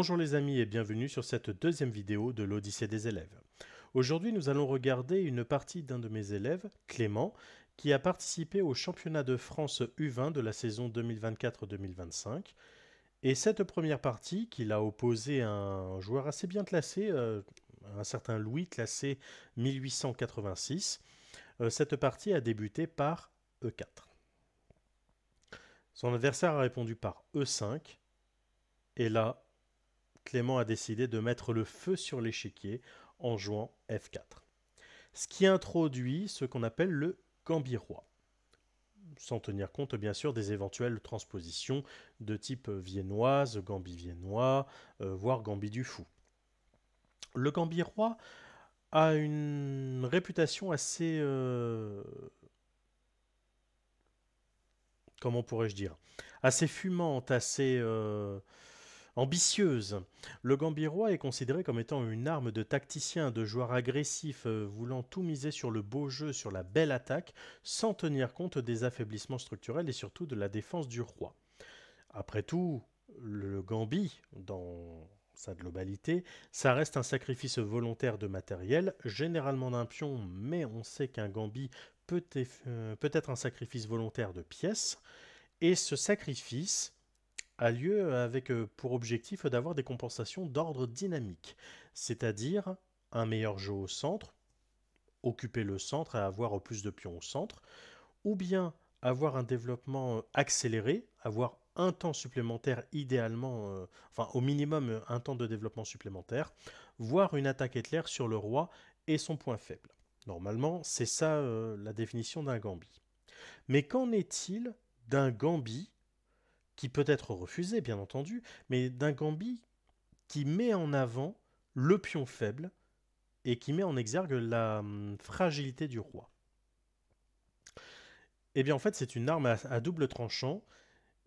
Bonjour les amis et bienvenue sur cette deuxième vidéo de l'Odyssée des élèves. Aujourd'hui nous allons regarder une partie d'un de mes élèves, Clément, qui a participé au championnat de France U20 de la saison 2024-2025. Et cette première partie, qu'il a opposé à un joueur assez bien classé, un certain Louis, classé 1886, cette partie a débuté par E4. Son adversaire a répondu par E5, et là, Clément a décidé de mettre le feu sur l'échiquier en jouant F4. Ce qui introduit ce qu'on appelle le gambit roi, sans tenir compte bien sûr des éventuelles transpositions de type viennoise, gambit viennois, voire gambit du fou. Le gambit roi a une réputation assez, comment pourrais-je dire, assez fumante, assez ambitieuse. Le gambit roi est considéré comme étant une arme de tacticien, de joueur agressif, voulant tout miser sur le beau jeu, sur la belle attaque, sans tenir compte des affaiblissements structurels et surtout de la défense du roi. Après tout, le gambit, dans sa globalité, ça reste un sacrifice volontaire de matériel, généralement d'un pion, mais on sait qu'un gambit peut être un sacrifice volontaire de pièces, et ce sacrifice a lieu avec pour objectif d'avoir des compensations d'ordre dynamique, c'est-à-dire un meilleur jeu au centre, occuper le centre et avoir plus de pions au centre, ou bien avoir un développement accéléré, avoir un temps supplémentaire idéalement, enfin au minimum un temps de développement supplémentaire, voire une attaque éclair sur le roi et son point faible. Normalement, c'est ça la définition d'un gambit. Mais qu'en est-il d'un gambit qui peut être refusé, bien entendu, mais d'un gambit qui met en avant le pion faible et qui met en exergue la fragilité du roi. Eh bien, en fait, c'est une arme à double tranchant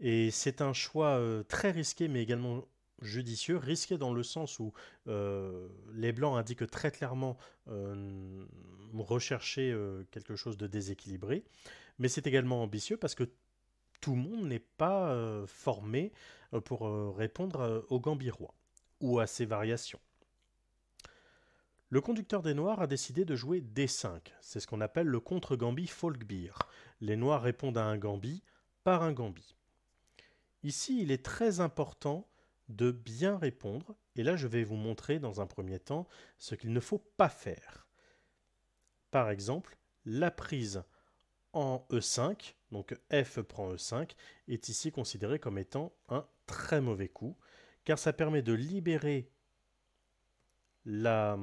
et c'est un choix très risqué, mais également judicieux. Risqué dans le sens où les blancs indiquent très clairement rechercher quelque chose de déséquilibré, mais c'est également ambitieux parce que tout le monde n'est pas formé pour répondre au gambit roi ou à ses variations. Le conducteur des Noirs a décidé de jouer D5. C'est ce qu'on appelle le contre-gambit Folkbeer. Les Noirs répondent à un gambit par un gambit. Ici, il est très important de bien répondre, et là je vais vous montrer dans un premier temps ce qu'il ne faut pas faire. Par exemple, la prise en E5, donc F prend E5, est ici considéré comme étant un très mauvais coup, car ça permet de libérer la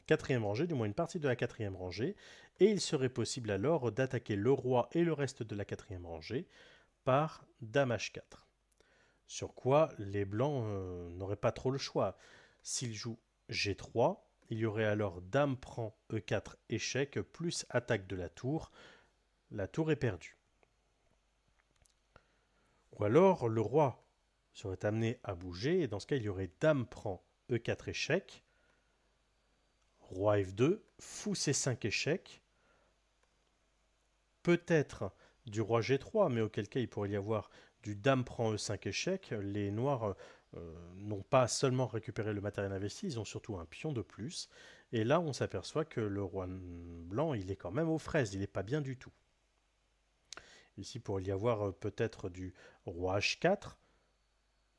quatrième rangée, du moins une partie de la quatrième rangée, et il serait possible alors d'attaquer le roi et le reste de la quatrième rangée par Dame H4. Sur quoi les blancs n'auraient pas trop le choix. S'ils jouent G3, il y aurait alors Dame prend E4 échec plus attaque de la tour. La tour est perdue. Ou alors le roi serait amené à bouger, et dans ce cas il y aurait Dame prend E4 échec, Roi F2, Fou C5 échec, peut-être du Roi G3, mais auquel cas il pourrait y avoir du Dame prend E5 échec. Les Noirs n'ont pas seulement récupéré le matériel investi, ils ont surtout un pion de plus. Et là on s'aperçoit que le Roi blanc il est quand même aux fraises, il n'est pas bien du tout. Ici il pourrait y avoir peut-être du Roi H4.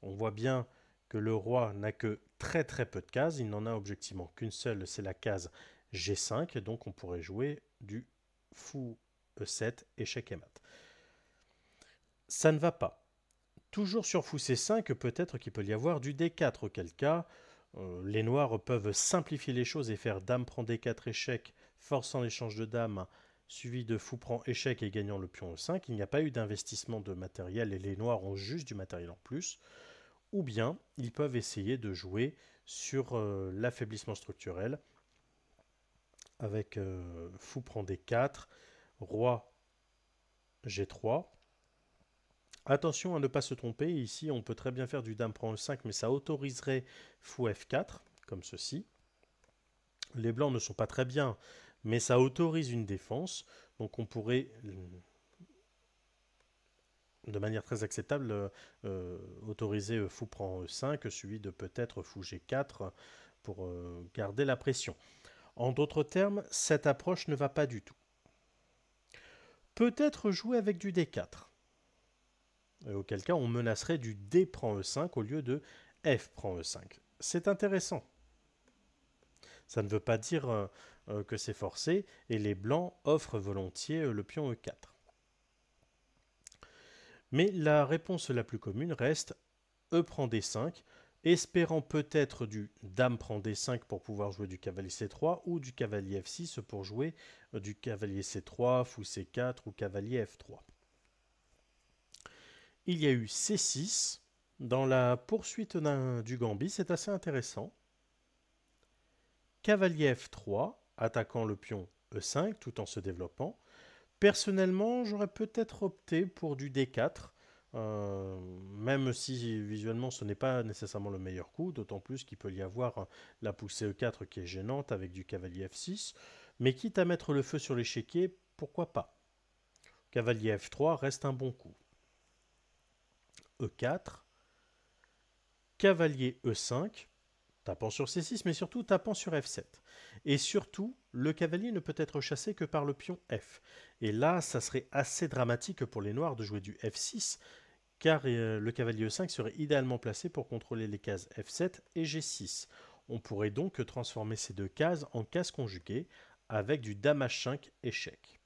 On voit bien que le roi n'a que très très peu de cases, il n'en a objectivement qu'une seule, c'est la case G5, donc on pourrait jouer du fou E7, échec et mat. Ça ne va pas. Toujours sur fou C5, peut-être qu'il peut y avoir du D4, auquel cas les noirs peuvent simplifier les choses et faire dame prend D4 échec, forçant l'échange de dames, suivi de fou prend échec et gagnant le pion E5. Il n'y a pas eu d'investissement de matériel et les noirs ont juste du matériel en plus. Ou bien ils peuvent essayer de jouer sur l'affaiblissement structurel avec fou prend D4, roi G3. Attention à ne pas se tromper, ici on peut très bien faire du dame prend E5, mais ça autoriserait fou F4, comme ceci. Les blancs ne sont pas très bien, mais ça autorise une défense, donc on pourrait de manière très acceptable, autoriser fou prend E5, suivi de peut-être fou G4 pour garder la pression. En d'autres termes, cette approche ne va pas du tout. Peut-être jouer avec du D4, auquel cas on menacerait du D prend E5 au lieu de F prend E5. C'est intéressant. Ça ne veut pas dire que c'est forcé, et les blancs offrent volontiers le pion E4. Mais la réponse la plus commune reste E prend D5, espérant peut-être du Dame prend D5 pour pouvoir jouer du cavalier C3 ou du cavalier F6 pour jouer du cavalier C3, fou C4 ou cavalier F3. Il y a eu C6 dans la poursuite du gambit, c'est assez intéressant. Cavalier F3, attaquant le pion E5 tout en se développant. Personnellement, j'aurais peut-être opté pour du D4, même si visuellement ce n'est pas nécessairement le meilleur coup, d'autant plus qu'il peut y avoir la poussée E4 qui est gênante avec du cavalier F6, mais quitte à mettre le feu sur l'échiquier, pourquoi pas. Cavalier F3 reste un bon coup. E4, cavalier E5, tapant sur C6, mais surtout tapant sur F7. Et surtout, le cavalier ne peut être chassé que par le pion F. Et là, ça serait assez dramatique pour les noirs de jouer du F6, car le cavalier E5 serait idéalement placé pour contrôler les cases F7 et G6. On pourrait donc transformer ces deux cases en cases conjuguées, avec du Dame H5 échec.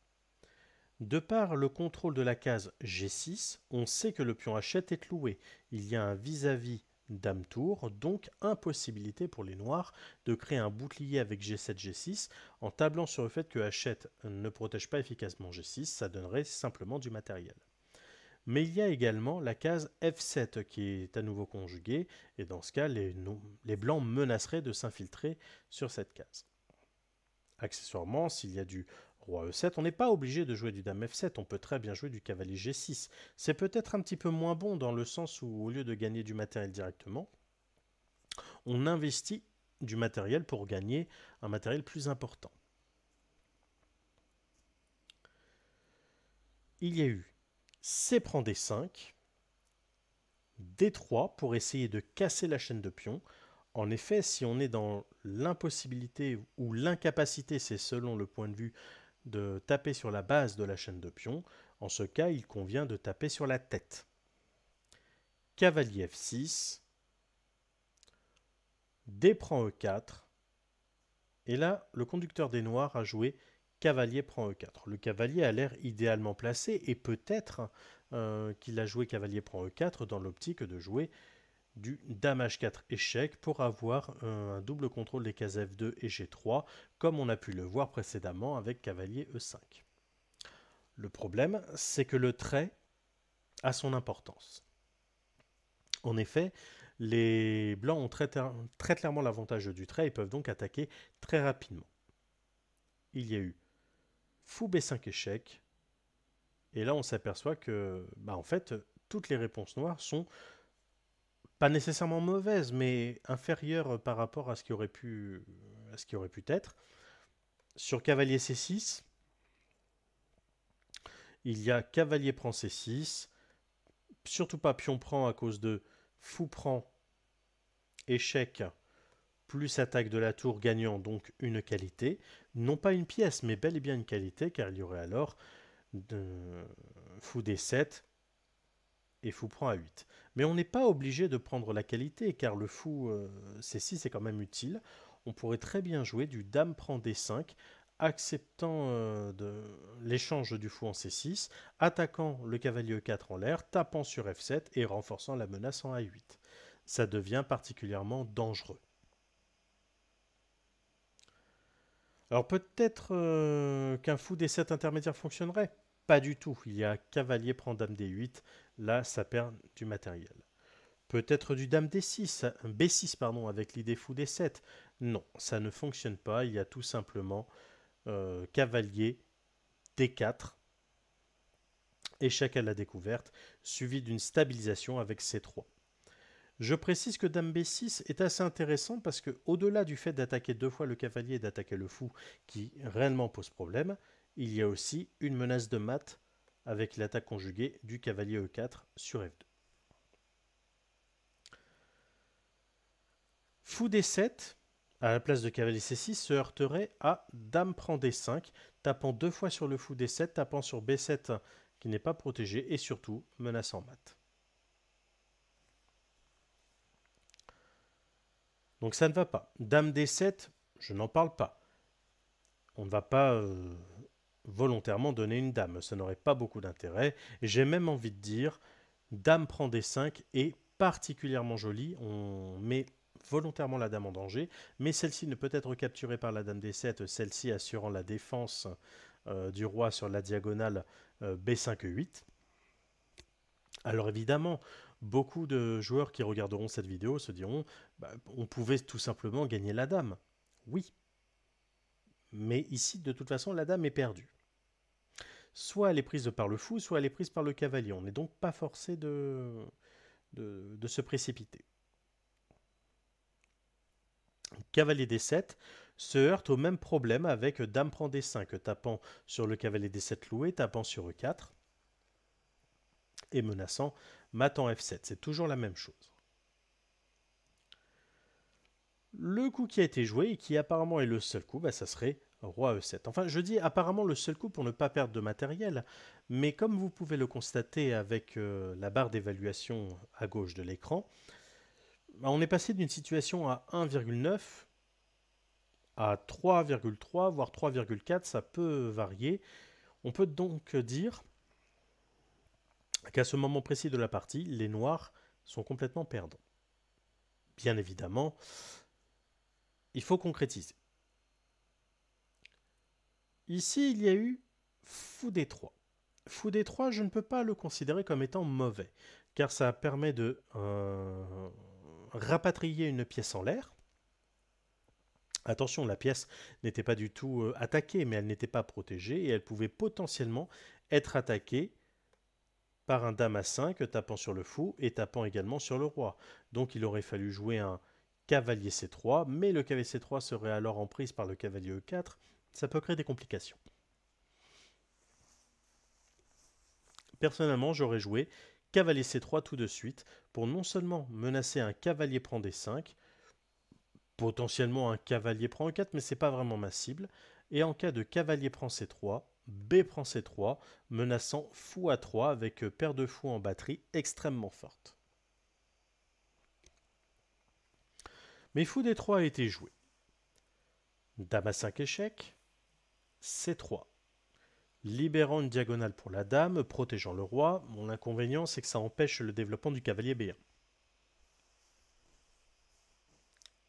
De par le contrôle de la case G6, on sait que le pion H7 est cloué. Il y a un vis-à-vis Dame-Tour, donc impossibilité pour les noirs de créer un bouclier avec G7, G6, en tablant sur le fait que H7 ne protège pas efficacement G6, ça donnerait simplement du matériel. Mais il y a également la case F7 qui est à nouveau conjuguée, et dans ce cas, les blancs menaceraient de s'infiltrer sur cette case. Accessoirement, s'il y a du roi E7, on n'est pas obligé de jouer du dame F7, on peut très bien jouer du cavalier G6. C'est peut-être un petit peu moins bon dans le sens où, au lieu de gagner du matériel directement, on investit du matériel pour gagner un matériel plus important. Il y a eu C prend D5, D3 pour essayer de casser la chaîne de pions. En effet, si on est dans l'impossibilité ou l'incapacité, c'est selon le point de vue, de taper sur la base de la chaîne de pions, en ce cas, il convient de taper sur la tête. Cavalier F6, D prend E4, et là, le conducteur des noirs a joué cavalier prend E4. Le cavalier a l'air idéalement placé, et peut-être qu'il a joué cavalier prend E4 dans l'optique de jouer du dame H4 échec pour avoir un double contrôle des cases F2 et G3, comme on a pu le voir précédemment avec cavalier E5. Le problème, c'est que le trait a son importance. En effet, les blancs ont très clairement l'avantage du trait et peuvent donc attaquer très rapidement. Il y a eu fou B5 échec, et là on s'aperçoit que, en fait, toutes les réponses noires sont pas nécessairement mauvaises, mais inférieures par rapport à ce qui aurait pu être. Sur cavalier C6, il y a cavalier prend C6, surtout pas pion prend à cause de fou prend échec plus attaque de la tour gagnant, donc une qualité. Non pas une pièce, mais bel et bien une qualité, car il y aurait alors fou D7 et fou prend A8. Mais on n'est pas obligé de prendre la qualité, car le fou C6 est quand même utile. On pourrait très bien jouer du dame prend D5, acceptant l'échange du fou en C6, attaquant le cavalier E4 en l'air, tapant sur F7 et renforçant la menace en A8. Ça devient particulièrement dangereux. Alors peut-être qu'un fou D7 intermédiaire fonctionnerait. Pas du tout. Il y a cavalier prend dame D8. Là, ça perd du matériel. Peut-être du dame D6, B6 pardon, avec l'idée fou D7. Non, ça ne fonctionne pas. Il y a tout simplement cavalier D4, échec à la découverte, suivi d'une stabilisation avec C3. Je précise que dame B6 est assez intéressant parce que, au-delà du fait d'attaquer deux fois le cavalier et d'attaquer le fou, qui réellement pose problème, il y a aussi une menace de mat avec l'attaque conjuguée du cavalier E4 sur F2. Fou D7, à la place de cavalier C6, se heurterait à Dame prend D5, tapant 2 fois sur le fou D7, tapant sur B7 qui n'est pas protégé et surtout menaçant mat. Donc ça ne va pas. Dame D7, je n'en parle pas. On ne va pas volontairement donner une dame, ça n'aurait pas beaucoup d'intérêt. J'ai même envie de dire, Dame prend D5 est particulièrement jolie. On met volontairement la dame en danger, mais celle-ci ne peut être capturée par la dame D7, celle-ci assurant la défense du roi sur la diagonale B5-E8. Alors évidemment, beaucoup de joueurs qui regarderont cette vidéo se diront bah, on pouvait tout simplement gagner la dame. Oui, mais ici de toute façon la dame est perdue. Soit elle est prise par le fou, soit elle est prise par le cavalier. On n'est donc pas forcé de se précipiter. Cavalier D7 se heurte au même problème avec Dame prend D5, tapant sur le cavalier D7 loué, tapant sur E4 et menaçant mat en F7. C'est toujours la même chose. Le coup qui a été joué et qui apparemment est le seul coup, bah, ça serait Roi E7. Enfin, je dis apparemment le seul coup pour ne pas perdre de matériel, mais comme vous pouvez le constater avec la barre d'évaluation à gauche de l'écran, bah, on est passé d'une situation à 1,9 à 3,3, voire 3,4, ça peut varier. On peut donc dire qu'à ce moment précis de la partie, les noirs sont complètement perdants. Bien évidemment, il faut concrétiser. Ici, il y a eu Fou D3. Fou D3, je ne peux pas le considérer comme étant mauvais, car ça permet de rapatrier une pièce en l'air. Attention, la pièce n'était pas du tout attaquée, mais elle n'était pas protégée, et elle pouvait potentiellement être attaquée par un dame à 5 tapant sur le fou et tapant également sur le roi. Donc il aurait fallu jouer un cavalier C3, mais le cavalier C3 serait alors en prise par le cavalier E4. Ça peut créer des complications. Personnellement, j'aurais joué cavalier C3 tout de suite pour non seulement menacer un cavalier prend D5, potentiellement un cavalier prend E4, mais ce n'est pas vraiment ma cible, et en cas de cavalier prend C3, B prend C3, menaçant fou A3 avec paire de fou en batterie extrêmement forte. Mais fou D3 a été joué. Dame à 5 échecs, C3. Libérant une diagonale pour la dame, protégeant le roi. Mon inconvénient, c'est que ça empêche le développement du cavalier B1.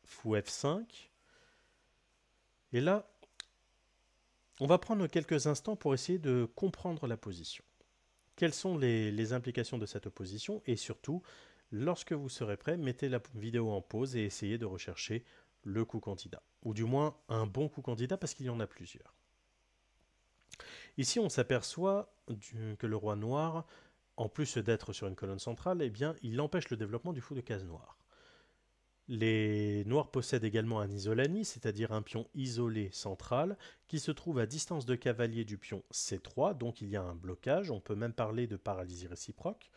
Fou F5. Et là, on va prendre quelques instants pour essayer de comprendre la position. Quelles sont les implications de cette position? Et surtout, lorsque vous serez prêt, mettez la vidéo en pause et essayez de rechercher le coup candidat. Ou du moins, un bon coup candidat parce qu'il y en a plusieurs. Ici, on s'aperçoit que le roi noir, en plus d'être sur une colonne centrale, eh bien, il empêche le développement du fou de case noire. Les noirs possèdent également un isolani, c'est-à-dire un pion isolé central, qui se trouve à distance de cavalier du pion C3, donc il y a un blocage, on peut même parler de paralysie réciproque.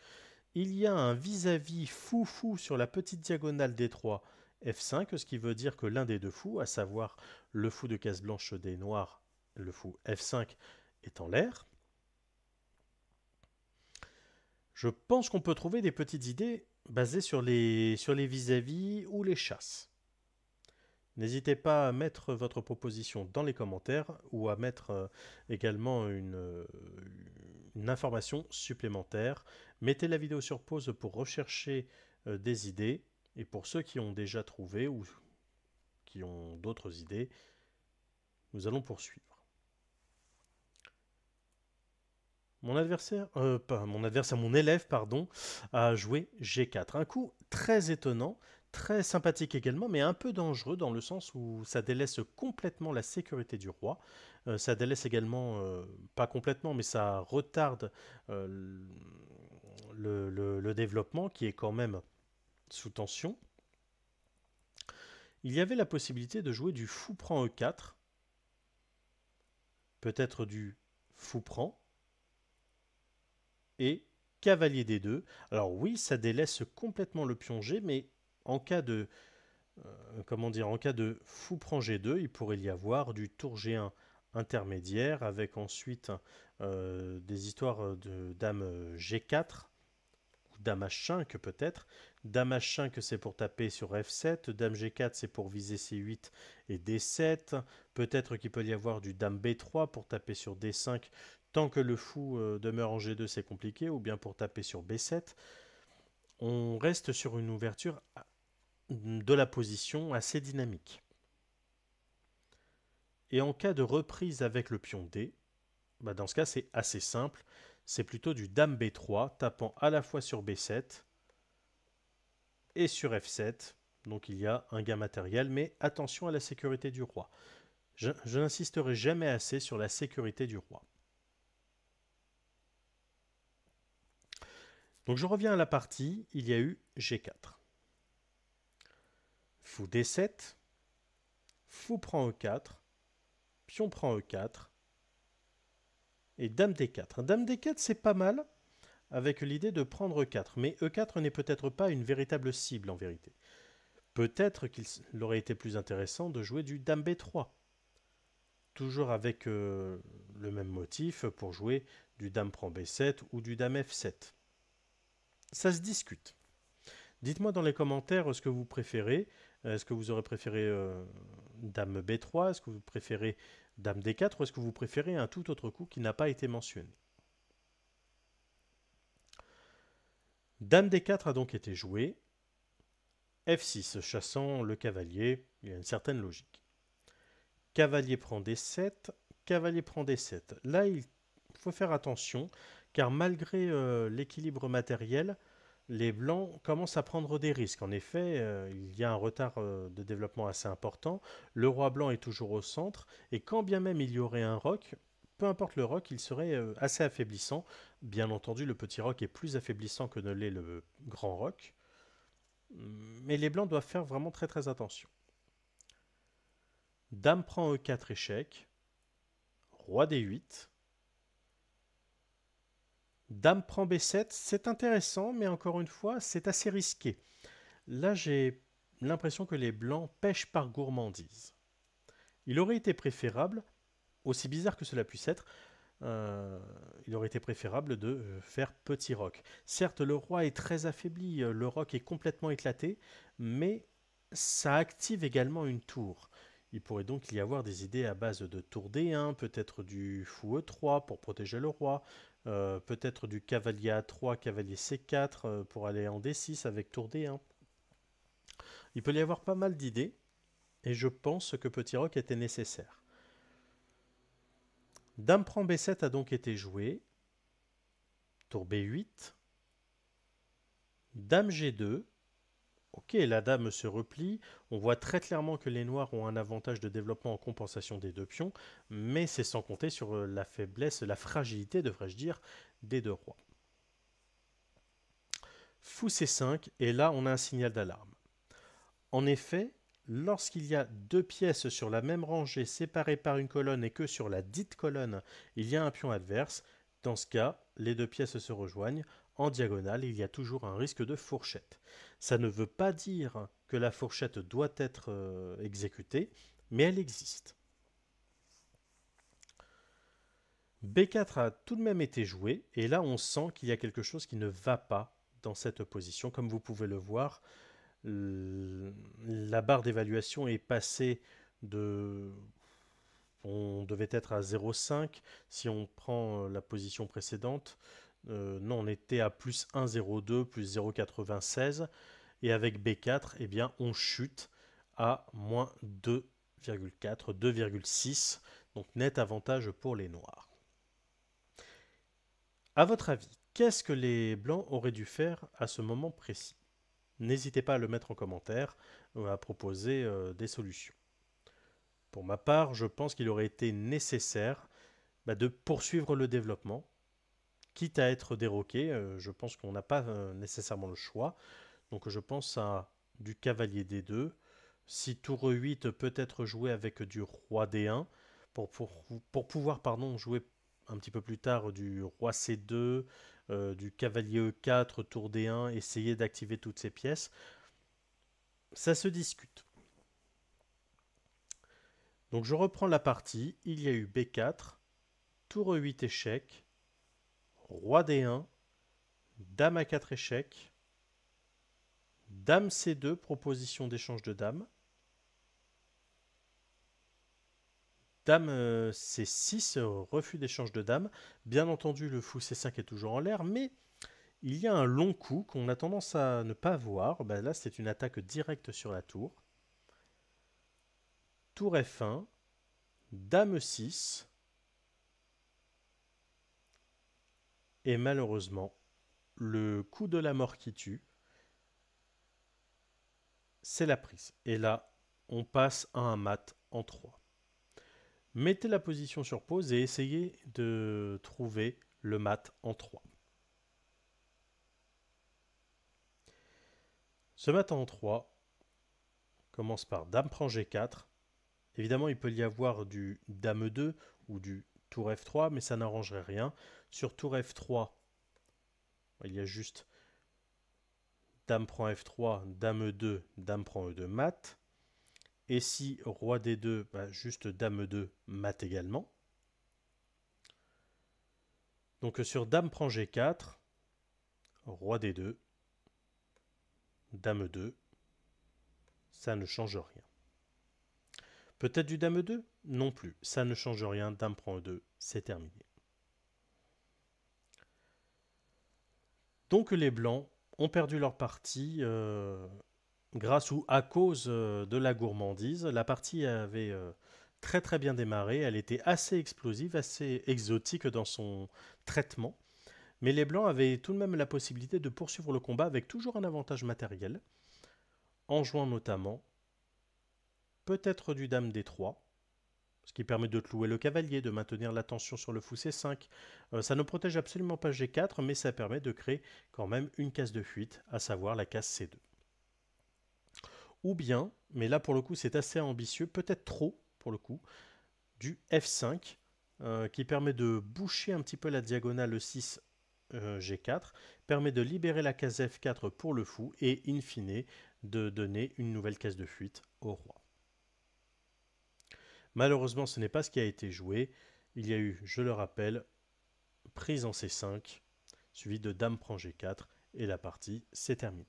Il y a un vis-à-vis fou-fou sur la petite diagonale D3 F5, ce qui veut dire que l'un des deux fous, à savoir le fou de case blanche des noirs, le fou F5, est en l'air. Je pense qu'on peut trouver des petites idées basées sur les vis-à-vis ou les chasses. N'hésitez pas à mettre votre proposition dans les commentaires ou à mettre également une information supplémentaire. Mettez la vidéo sur pause pour rechercher des idées. Et pour ceux qui ont déjà trouvé ou qui ont d'autres idées, nous allons poursuivre. Mon élève, a joué G4. Un coup très étonnant, très sympathique également, mais un peu dangereux dans le sens où ça délaisse complètement la sécurité du roi. Ça délaisse également, pas complètement, mais ça retarde le développement qui est quand même sous tension. Il y avait la possibilité de jouer du fou prend E4, peut-être du fou prend, et cavalier D2. Alors oui, ça délaisse complètement le pion G, mais en cas de, en cas de fou prend G2, il pourrait y avoir du tour G1 intermédiaire, avec ensuite des histoires de dame G4, dame H5 peut-être. Dame H5 c'est pour taper sur F7, dame G4 c'est pour viser C8 et D7. Peut-être qu'il peut y avoir du dame B3 pour taper sur D5 tant que le fou demeure en G2 c'est compliqué, ou bien pour taper sur B7. On reste sur une ouverture de la position assez dynamique. Et en cas de reprise avec le pion D, bah dans ce cas c'est assez simple, c'est plutôt du dame B3 tapant à la fois sur B7 et sur F7. Donc il y a un gain matériel, mais attention à la sécurité du roi. Je n'insisterai jamais assez sur la sécurité du roi. Donc je reviens à la partie, il y a eu G4. Fou D7, fou prend E4, pion prend E4, et dame D4. Dame D4 c'est pas mal, avec l'idée de prendre E4, mais E4 n'est peut-être pas une véritable cible en vérité. Peut-être qu'il aurait été plus intéressant de jouer du dame B3, toujours avec le même motif pour jouer du dame prend B7 ou du dame F7. Ça se discute. Dites-moi dans les commentaires ce que vous préférez. Est-ce que vous aurez préféré dame B3? Est-ce que vous préférez dame D4? Ou est-ce que vous préférez un tout autre coup qui n'a pas été mentionné? Dame D4 a donc été joué. F6 chassant le cavalier, il y a une certaine logique. Cavalier prend D7, cavalier prend D7. Là, il faut faire attention, car malgré l'équilibre matériel, les blancs commencent à prendre des risques. En effet, il y a un retard de développement assez important. Le roi blanc est toujours au centre, et quand bien même il y aurait un roc, peu importe le roc, il serait assez affaiblissant. Bien entendu, le petit roc est plus affaiblissant que ne l'est le grand roc. Mais les blancs doivent faire vraiment très très attention. Dame prend E4 échec. Roi D8. Dame prend B7, c'est intéressant, mais encore une fois, c'est assez risqué. Là, j'ai l'impression que les blancs pêchent par gourmandise. Il aurait été préférable, aussi bizarre que cela puisse être, il aurait été préférable de faire petit roc. Certes, le roi est très affaibli, le roc est complètement éclaté, mais ça active également une tour. Il pourrait donc y avoir des idées à base de tour D1, peut-être du fou E3 pour protéger le roi, peut-être du cavalier A3, cavalier C4 pour aller en D6 avec tour D1. Il peut y avoir pas mal d'idées, et je pense que petit roc était nécessaire. Dame prend B7 a donc été joué. Tour B8. Dame G2. Ok, la dame se replie. On voit très clairement que les noirs ont un avantage de développement en compensation des deux pions, mais c'est sans compter sur la faiblesse, la fragilité, devrais-je dire, des deux rois. Fou C5, et là on a un signal d'alarme. En effet, lorsqu'il y a deux pièces sur la même rangée séparées par une colonne et que sur la dite colonne, il y a un pion adverse, dans ce cas, les deux pièces se rejoignent. En diagonale, il y a toujours un risque de fourchette. Ça ne veut pas dire que la fourchette doit être exécutée, mais elle existe. B4 a tout de même été joué, et là on sent qu'il y a quelque chose qui ne va pas dans cette position. Comme vous pouvez le voir, la barre d'évaluation est passée de... On devait être à 0,5 si on prend la position précédente. Non, on était à plus 1,02, plus 0,96. Et avec B4, eh bien, on chute à moins 2,4, 2,6. Donc net avantage pour les noirs. À votre avis, qu'est-ce que les blancs auraient dû faire à ce moment précis? N'hésitez pas à le mettre en commentaire, à proposer des solutions. Pour ma part, je pense qu'il aurait été nécessaire de poursuivre le développement, quitte à être déroqué. Je pense qu'on n'a pas nécessairement le choix. Donc je pense à du cavalier D2. Si tour E8 peut être joué avec du roi D1, pour pouvoir jouer un petit peu plus tard du roi C2, du cavalier E4, tour D1, essayer d'activer toutes ces pièces, ça se discute. Donc je reprends la partie, il y a eu B4, tour E8 échec, roi D1, dame A4 échec, dame C2, proposition d'échange de dames, dame C6, refus d'échange de dames. Bien entendu, le fou C5 est toujours en l'air, mais il y a un long coup qu'on a tendance à ne pas voir. Ben là, c'est une attaque directe sur la tour. Tour F1, dame E6, et malheureusement, le coup de la mort qui tue, c'est la prise. Et là, on passe à un mat en 3. Mettez la position sur pause et essayez de trouver le mat en 3. Ce mat en 3 commence par dame prend G4. Évidemment, il peut y avoir du dame E2 ou du tour F3, mais ça n'arrangerait rien. Sur tour F3, il y a juste dame prend F3, dame E2, dame prend E2 mat. Et si roi D2, juste dame E2 mat également. Donc sur dame prend G4, roi D2, dame E2, ça ne change rien. Peut-être du dame E2 ? Non plus, ça ne change rien, dame prend E2, c'est terminé. Donc les blancs ont perdu leur partie grâce ou à cause de la gourmandise. La partie avait très très bien démarré, elle était assez explosive, assez exotique dans son traitement. Mais les blancs avaient tout de même la possibilité de poursuivre le combat avec toujours un avantage matériel, en jouant notamment peut-être du dame D3, ce qui permet de clouer le cavalier, de maintenir la tension sur le fou C5. Ça ne protège absolument pas G4, mais ça permet de créer quand même une case de fuite, à savoir la case C2. Ou bien, mais là pour le coup c'est assez ambitieux, peut-être trop pour le coup, du F5, qui permet de boucher un petit peu la diagonale E6 G4, permet de libérer la case F4 pour le fou et in fine de donner une nouvelle case de fuite au roi. Malheureusement, ce n'est pas ce qui a été joué. Il y a eu, je le rappelle, prise en C5, suivi de dame prend G4, et la partie s'est terminée.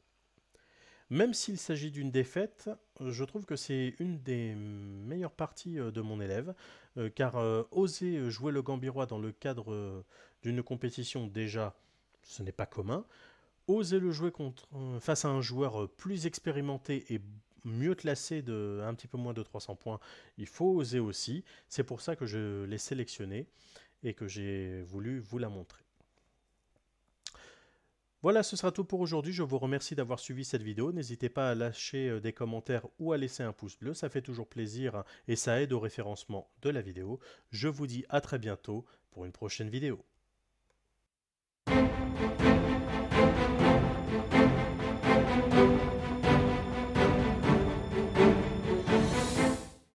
Même s'il s'agit d'une défaite, je trouve que c'est une des meilleures parties de mon élève, car oser jouer le Gambirois dans le cadre d'une compétition, déjà, ce n'est pas commun. Oser le jouer face à un joueur plus expérimenté et mieux classé de un petit peu moins de 300 points, il faut oser aussi. C'est pour ça que je l'ai sélectionné et que j'ai voulu vous la montrer. Voilà, ce sera tout pour aujourd'hui. Je vous remercie d'avoir suivi cette vidéo. N'hésitez pas à lâcher des commentaires ou à laisser un pouce bleu. Ça fait toujours plaisir et ça aide au référencement de la vidéo. Je vous dis à très bientôt pour une prochaine vidéo.